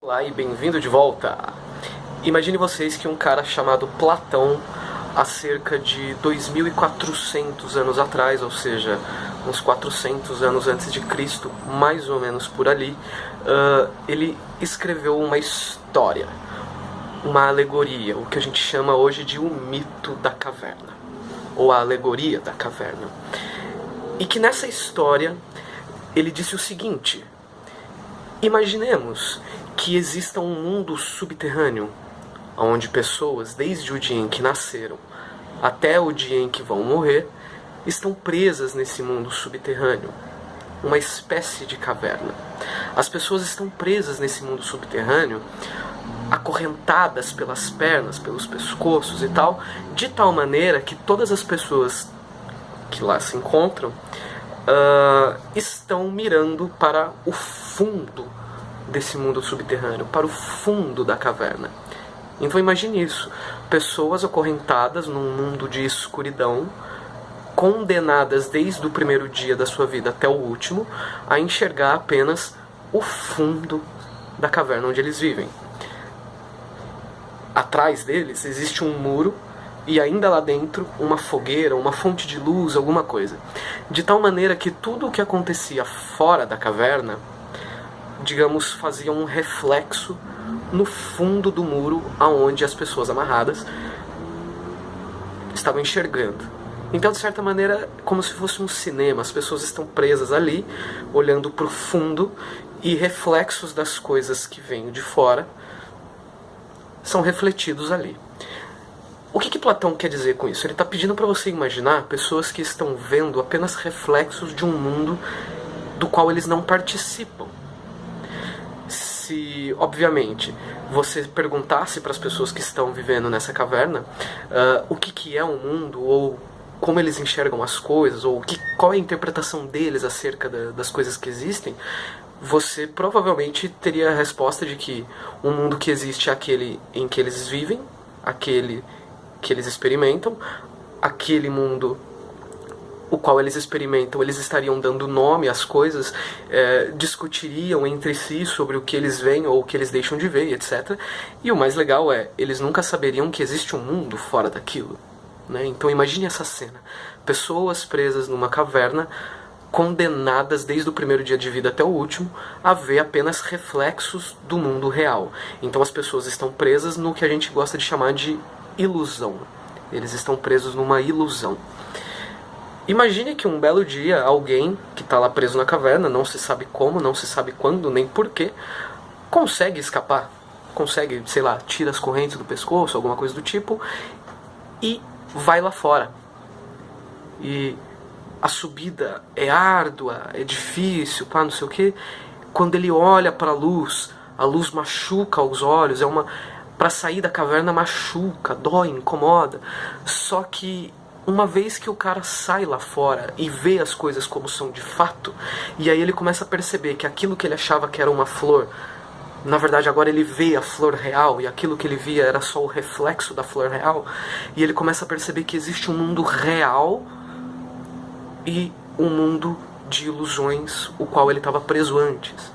Olá e bem-vindo de volta! Imagine vocês que um cara chamado Platão, há cerca de 2.400 anos atrás, ou seja, uns 400 anos antes de Cristo, mais ou menos por ali, ele escreveu uma história, uma alegoria, o que a gente chama hoje de o mito da caverna, ou a alegoria da caverna. E que nessa história ele disse o seguinte: imaginemos que exista um mundo subterrâneo, onde pessoas, desde o dia em que nasceram até o dia em que vão morrer, estão presas nesse mundo subterrâneo, uma espécie de caverna. As pessoas estão presas nesse mundo subterrâneo, acorrentadas pelas pernas, pelos pescoços e tal, de tal maneira que todas as pessoas que lá se encontram estão mirando para o fundo desse mundo subterrâneo, para o fundo da caverna. Então imagine isso, pessoas acorrentadas num mundo de escuridão, condenadas desde o primeiro dia da sua vida até o último, a enxergar apenas o fundo da caverna onde eles vivem. Atrás deles existe um muro e ainda lá dentro uma fogueira, uma fonte de luz, alguma coisa. De tal maneira que tudo o que acontecia fora da caverna, digamos, fazia um reflexo no fundo do muro aonde as pessoas amarradas estavam enxergando. Então, de certa maneira, como se fosse um cinema, as pessoas estão presas ali, olhando para o fundo, e reflexos das coisas que vêm de fora são refletidos ali. O que Platão quer dizer com isso? Ele está pedindo para você imaginar pessoas que estão vendo apenas reflexos de um mundo do qual eles não participam. Se, obviamente, você perguntasse para as pessoas que estão vivendo nessa caverna o que é um mundo, ou como eles enxergam as coisas, ou qual é a interpretação deles acerca das coisas que existem, você provavelmente teria a resposta de que o mundo que existe é aquele em que eles vivem, aquele que eles experimentam, aquele mundo o qual eles experimentam, eles estariam dando nome às coisas, discutiriam entre si sobre o que eles veem ou o que eles deixam de ver, etc. E o mais legal é, eles nunca saberiam que existe um mundo fora daquilo, né? Então imagine essa cena, pessoas presas numa caverna, condenadas desde o primeiro dia de vida até o último a ver apenas reflexos do mundo real. Então as pessoas estão presas no que a gente gosta de chamar de ilusão. Eles estão presos numa ilusão. Imagine que um belo dia alguém que está lá preso na caverna, não se sabe como, não se sabe quando, nem porquê, consegue escapar. Consegue, sei lá, tira as correntes do pescoço, alguma coisa do tipo, e vai lá fora. E a subida é árdua, é difícil, pá, não sei o quê. Quando ele olha para a luz machuca os olhos, para sair da caverna machuca, dói, incomoda. Só que uma vez que o cara sai lá fora e vê as coisas como são de fato, e aí ele começa a perceber que aquilo que ele achava que era uma flor, na verdade agora ele vê a flor real, e aquilo que ele via era só o reflexo da flor real, e ele começa a perceber que existe um mundo real e um mundo de ilusões, o qual ele estava preso antes.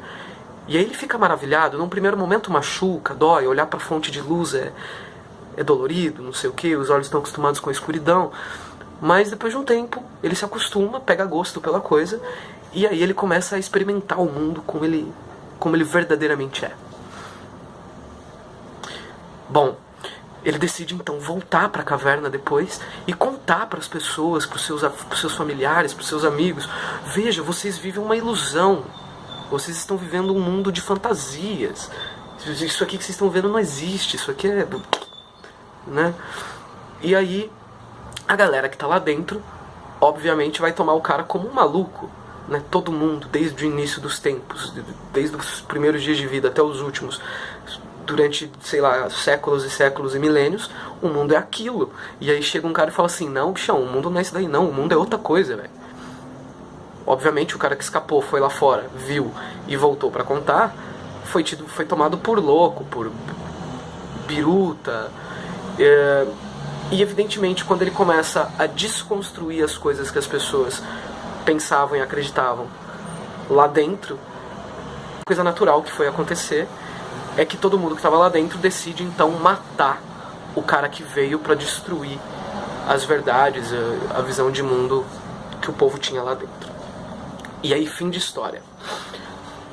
E aí ele fica maravilhado, num primeiro momento machuca, dói, olhar para a fonte de luz é dolorido, não sei o que, os olhos estão acostumados com a escuridão, mas depois de um tempo ele se acostuma, pega gosto pela coisa, e aí ele começa a experimentar o mundo como ele verdadeiramente é. Bom, ele decide então voltar para a caverna depois e contar para as pessoas, para os seus familiares, para os seus amigos: veja, vocês vivem uma ilusão, vocês estão vivendo um mundo de fantasias, isso aqui que vocês estão vendo não existe, isso aqui é... né? E aí a galera que tá lá dentro obviamente vai tomar o cara como um maluco, né? Todo mundo, desde o início dos tempos, desde os primeiros dias de vida até os últimos, durante, sei lá, séculos e séculos e milênios, o mundo é aquilo. E aí chega um cara e fala assim: não, bichão, o mundo não é isso daí não, o mundo é outra coisa, velho. Obviamente o cara que escapou, foi lá fora, viu e voltou pra contar, foi tomado por louco, por biruta. E evidentemente quando ele começa a desconstruir as coisas que as pessoas pensavam e acreditavam lá dentro, coisa natural que foi acontecer, é que todo mundo que estava lá dentro decide então matar o cara que veio para destruir as verdades, a visão de mundo que o povo tinha lá dentro. E aí, fim de história.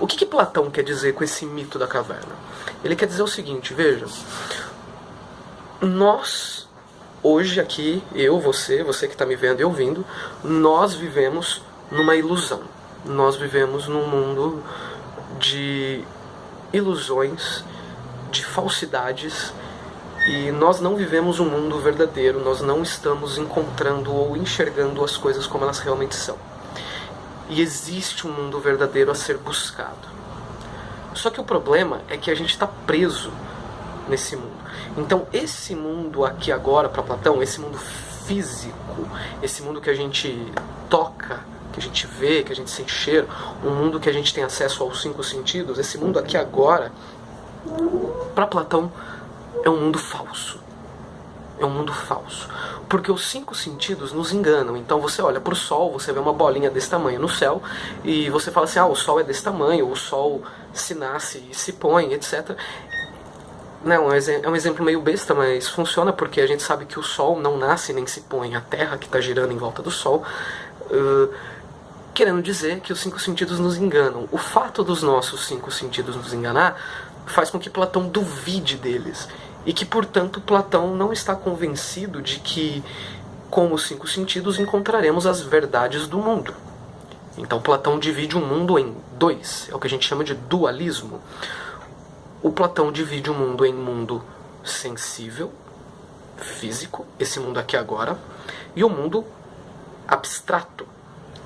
O que Platão quer dizer com esse mito da caverna? Ele quer dizer o seguinte, veja, nós, hoje aqui, eu, você que está me vendo e ouvindo, nós vivemos numa ilusão. Nós vivemos num mundo de ilusões, de falsidades, e nós não vivemos um mundo verdadeiro, nós não estamos encontrando ou enxergando as coisas como elas realmente são. E existe um mundo verdadeiro a ser buscado. Só que o problema é que a gente está preso nesse mundo. Então esse mundo aqui agora, para Platão, esse mundo físico, esse mundo que a gente toca, que a gente vê, que a gente sente cheiro, um mundo que a gente tem acesso aos 5 sentidos, esse mundo aqui agora, para Platão, é um mundo falso. É um mundo falso. Porque os 5 sentidos nos enganam. Então você olha para o Sol, você vê uma bolinha desse tamanho no céu, e você fala assim, o Sol é desse tamanho, o Sol se nasce e se põe, etc. Não, é um exemplo meio besta, mas funciona porque a gente sabe que o Sol não nasce nem se põe, a Terra que está girando em volta do Sol, querendo dizer que os 5 sentidos nos enganam. O fato dos nossos 5 sentidos nos enganar faz com que Platão duvide deles. E que, portanto, Platão não está convencido de que, com os 5 sentidos, encontraremos as verdades do mundo. Então, Platão divide o mundo em 2. É o que a gente chama de dualismo. O Platão divide o mundo em mundo sensível, físico, esse mundo aqui agora, e o mundo abstrato.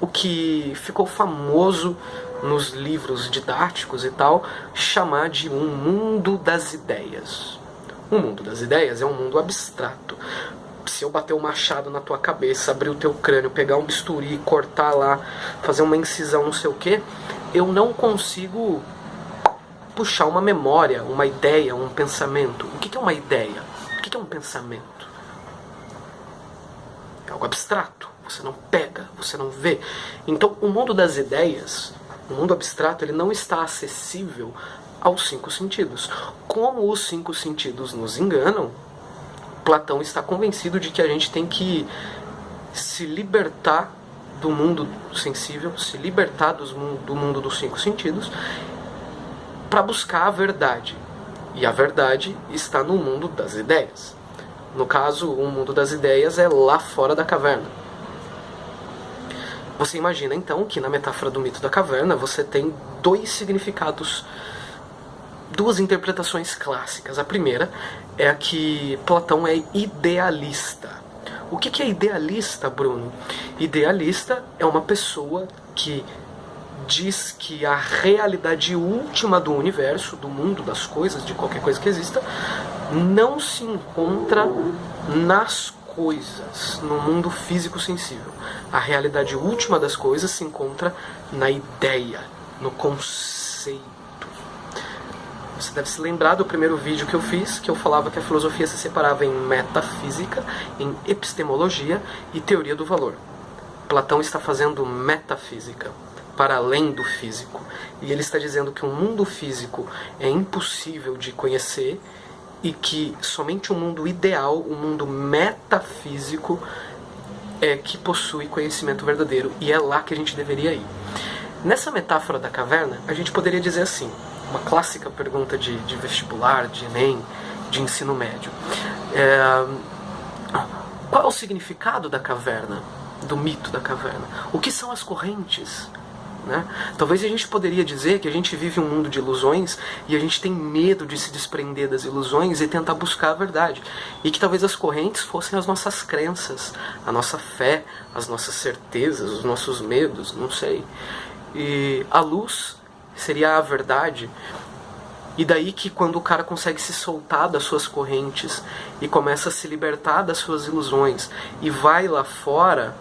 O que ficou famoso nos livros didáticos e tal, chamar de um mundo das ideias. O mundo das ideias é um mundo abstrato. Se eu bater o machado na tua cabeça, abrir o teu crânio, pegar um bisturi, cortar lá, fazer uma incisão, não sei o que, eu não consigo puxar uma memória, uma ideia, um pensamento. O que é uma ideia? O que é um pensamento? É algo abstrato. Você não pega, você não vê. Então, o mundo das ideias, o mundo abstrato, ele não está acessível aos 5 sentidos. Como os 5 sentidos nos enganam, Platão está convencido de que a gente tem que se libertar do mundo sensível, se libertar do mundo dos 5 sentidos, para buscar a verdade. E a verdade está no mundo das ideias. No caso, o mundo das ideias é lá fora da caverna. Você imagina então que na metáfora do mito da caverna você tem 2 significados, 2 interpretações clássicas. A primeira é a que Platão é idealista. O que é idealista, Bruno? Idealista é uma pessoa que diz que a realidade última do universo, do mundo, das coisas, de qualquer coisa que exista, não se encontra nas coisas, no mundo físico sensível. A realidade última das coisas se encontra na ideia, no conceito. Você deve se lembrar do primeiro vídeo que eu fiz, que eu falava que a filosofia se separava em metafísica, em epistemologia e teoria do valor. Platão está fazendo metafísica, para além do físico. E ele está dizendo que o mundo físico é impossível de conhecer e que somente o mundo ideal, o mundo metafísico, é que possui conhecimento verdadeiro. E é lá que a gente deveria ir. Nessa metáfora da caverna, a gente poderia dizer assim, uma clássica pergunta de vestibular, de Enem, de ensino médio. Qual é o significado da caverna, do mito da caverna? O que são as correntes? Né? Talvez a gente poderia dizer que a gente vive um mundo de ilusões e a gente tem medo de se desprender das ilusões e tentar buscar a verdade. E que talvez as correntes fossem as nossas crenças, a nossa fé, as nossas certezas, os nossos medos, não sei. E a luz seria a verdade. E daí que quando o cara consegue se soltar das suas correntes e começa a se libertar das suas ilusões e vai lá fora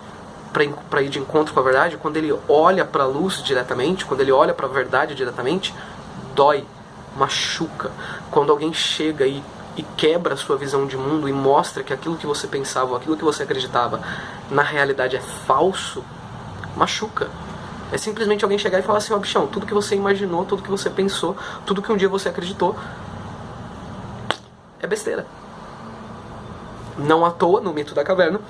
para ir de encontro com a verdade, quando ele olha para a luz diretamente, quando ele olha para a verdade diretamente, dói, machuca. Quando alguém chega e quebra a sua visão de mundo e mostra que aquilo que você pensava, aquilo que você acreditava, na realidade é falso, machuca. É simplesmente alguém chegar e falar assim, bichão, tudo que você imaginou, tudo que você pensou, tudo que um dia você acreditou, é besteira. Não à toa, no mito da caverna,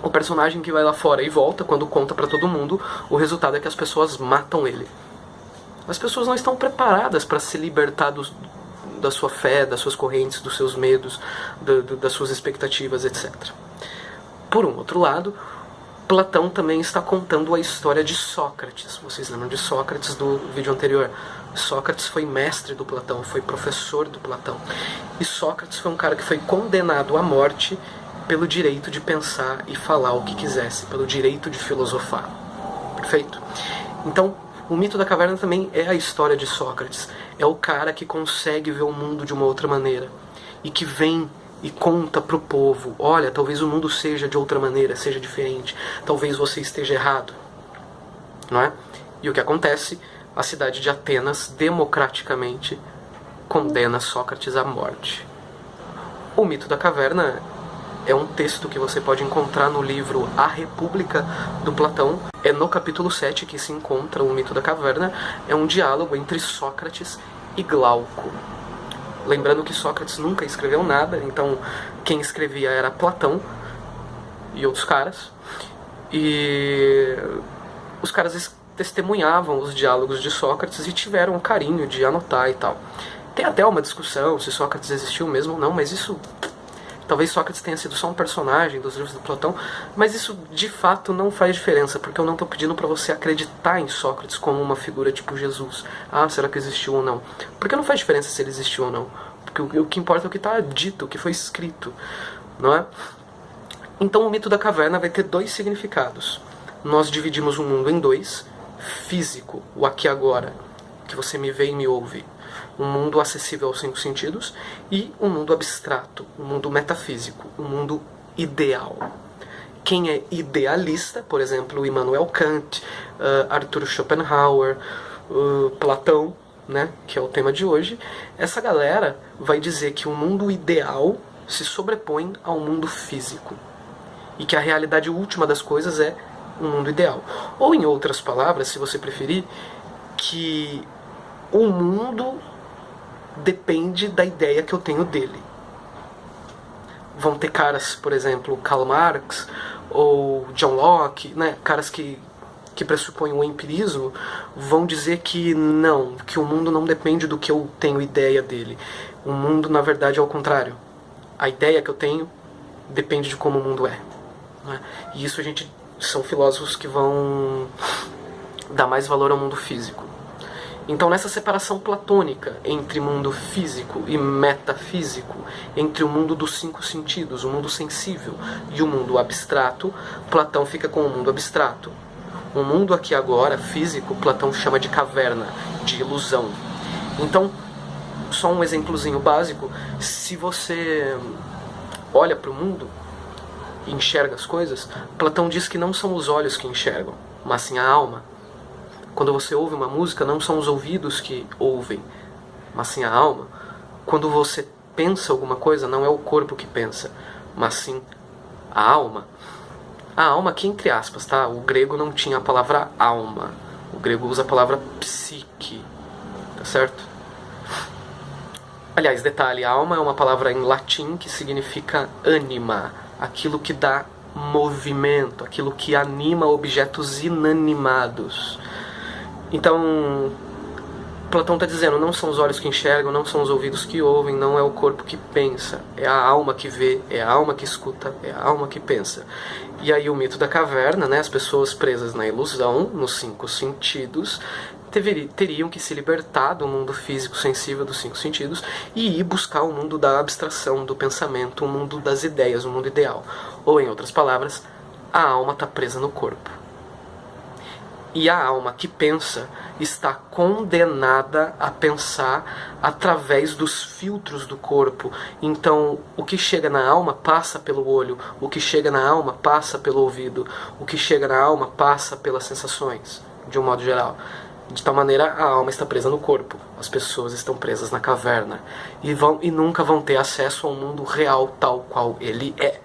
o personagem que vai lá fora e volta, quando conta pra todo mundo, o resultado é que as pessoas matam ele. As pessoas não estão preparadas para se libertar da sua fé, das suas correntes, dos seus medos, das suas expectativas, etc. Por um outro lado, Platão também está contando a história de Sócrates. Vocês lembram de Sócrates do vídeo anterior? Sócrates foi mestre do Platão, foi professor do Platão. E Sócrates foi um cara que foi condenado à morte pelo direito de pensar e falar o que quisesse, pelo direito de filosofar. Perfeito? Então, o mito da caverna também é a história de Sócrates. É o cara que consegue ver o mundo de uma outra maneira. E que vem e conta pro povo, olha, talvez o mundo seja de outra maneira, seja diferente. Talvez você esteja errado. Não é? E o que acontece? A cidade de Atenas, democraticamente, condena Sócrates à morte. O mito da caverna é um texto que você pode encontrar no livro A República, do Platão. É no capítulo 7 que se encontra o mito da caverna. É um diálogo entre Sócrates e Glauco. Lembrando que Sócrates nunca escreveu nada, então quem escrevia era Platão e outros caras. E os caras testemunhavam os diálogos de Sócrates e tiveram o carinho de anotar e tal. Tem até uma discussão se Sócrates existiu mesmo ou não, mas isso... Talvez Sócrates tenha sido só um personagem dos livros do Platão, mas isso de fato não faz diferença, porque eu não estou pedindo para você acreditar em Sócrates como uma figura tipo Jesus. Ah, será que existiu ou não? Porque não faz diferença se ele existiu ou não. Porque o que importa é o que está dito, o que foi escrito, não é? Então o mito da caverna vai ter dois significados. Nós dividimos o mundo em dois: físico, o aqui e agora, que você me vê e me ouve, um mundo acessível aos 5 sentidos, e um mundo abstrato, um mundo metafísico, um mundo ideal. Quem é idealista, por exemplo, Immanuel Kant, Arthur Schopenhauer, Platão, né, que é o tema de hoje, essa galera vai dizer que o mundo ideal se sobrepõe ao mundo físico, e que a realidade última das coisas é um mundo ideal. Ou, em outras palavras, se você preferir, que o mundo depende da ideia que eu tenho dele. Vão ter caras, por exemplo, Karl Marx ou John Locke, né, caras que pressupõem o empirismo, vão dizer que não, que o mundo não depende do que eu tenho ideia dele. O mundo, na verdade, é o contrário. A ideia que eu tenho depende de como o mundo é. Né? E isso são filósofos que vão dar mais valor ao mundo físico. Então, nessa separação platônica entre mundo físico e metafísico, entre o mundo dos 5 sentidos, o mundo sensível, e o mundo abstrato, Platão fica com o mundo abstrato. O mundo aqui agora, físico, Platão chama de caverna, de ilusão. Então, só um exemplozinho básico: se você olha para o mundo e enxerga as coisas, Platão diz que não são os olhos que enxergam, mas sim a alma. Quando você ouve uma música, não são os ouvidos que ouvem, mas sim a alma. Quando você pensa alguma coisa, não é o corpo que pensa, mas sim a alma. A alma aqui entre aspas, tá? O grego não tinha a palavra alma. O grego usa a palavra psique, tá certo? Aliás, detalhe, alma é uma palavra em latim que significa ânima, aquilo que dá movimento, aquilo que anima objetos inanimados. Então, Platão está dizendo, não são os olhos que enxergam, não são os ouvidos que ouvem, não é o corpo que pensa, é a alma que vê, é a alma que escuta, é a alma que pensa. E aí o mito da caverna, né, as pessoas presas na ilusão, nos 5 sentidos, teriam que se libertar do mundo físico sensível dos 5 sentidos e ir buscar o mundo da abstração, do pensamento, o mundo das ideias, o mundo ideal. Ou, em outras palavras, a alma está presa no corpo. E a alma que pensa está condenada a pensar através dos filtros do corpo. Então, o que chega na alma passa pelo olho, o que chega na alma passa pelo ouvido, o que chega na alma passa pelas sensações, de um modo geral. De tal maneira, a alma está presa no corpo. As pessoas estão presas na caverna e nunca vão ter acesso ao mundo real tal qual ele é.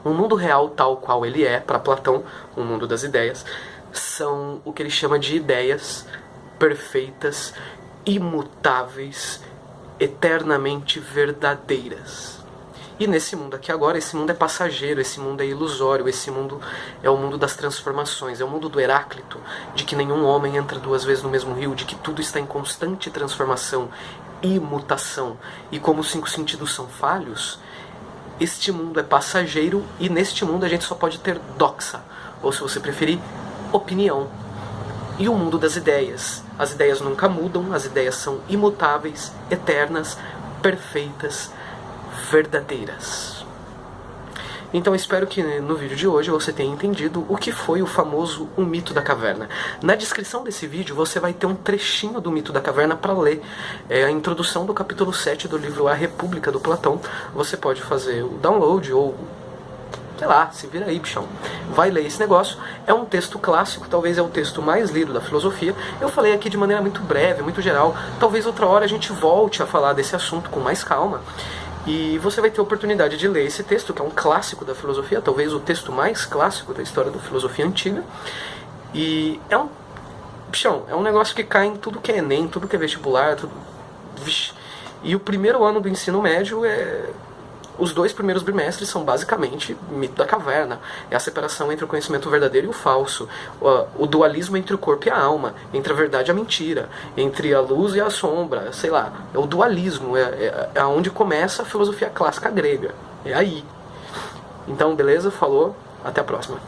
O mundo real tal qual ele é, para Platão, o mundo das ideias, são o que ele chama de ideias perfeitas, imutáveis eternamente verdadeiras. E nesse mundo aqui agora, esse mundo é passageiro, esse mundo é ilusório, esse mundo é o mundo das transformações, é o mundo do Heráclito, de que nenhum homem entra duas vezes no mesmo rio, de que tudo está em constante transformação e mutação. E como os 5 sentidos são falhos, este mundo é passageiro e neste mundo a gente só pode ter doxa, ou se você preferir, opinião. E o mundo das ideias. As ideias nunca mudam, as ideias são imutáveis, eternas, perfeitas, verdadeiras. Então espero que no vídeo de hoje você tenha entendido o que foi o famoso O Mito da Caverna. Na descrição desse vídeo você vai ter um trechinho do Mito da Caverna para ler. É a introdução do capítulo 7 do livro A República, do Platão. Você pode fazer o download ou, sei lá, se vira aí, bichão. Vai ler esse negócio. É um texto clássico, talvez é o texto mais lido da filosofia. Eu falei aqui de maneira muito breve, muito geral. Talvez outra hora a gente volte a falar desse assunto com mais calma. E você vai ter a oportunidade de ler esse texto, que é um clássico da filosofia, talvez o texto mais clássico da história da filosofia antiga. E é um... bichão, é um negócio que cai em tudo que é Enem, tudo que é vestibular, tudo... Vixe. E o primeiro ano do ensino médio é... Os 2 primeiros bimestres são basicamente Mito da Caverna. É a separação entre o conhecimento verdadeiro e o falso. O dualismo entre o corpo e a alma. Entre a verdade e a mentira. Entre a luz e a sombra. Sei lá. É o dualismo. É onde começa a filosofia clássica grega. É aí. Então, beleza? Falou. Até a próxima.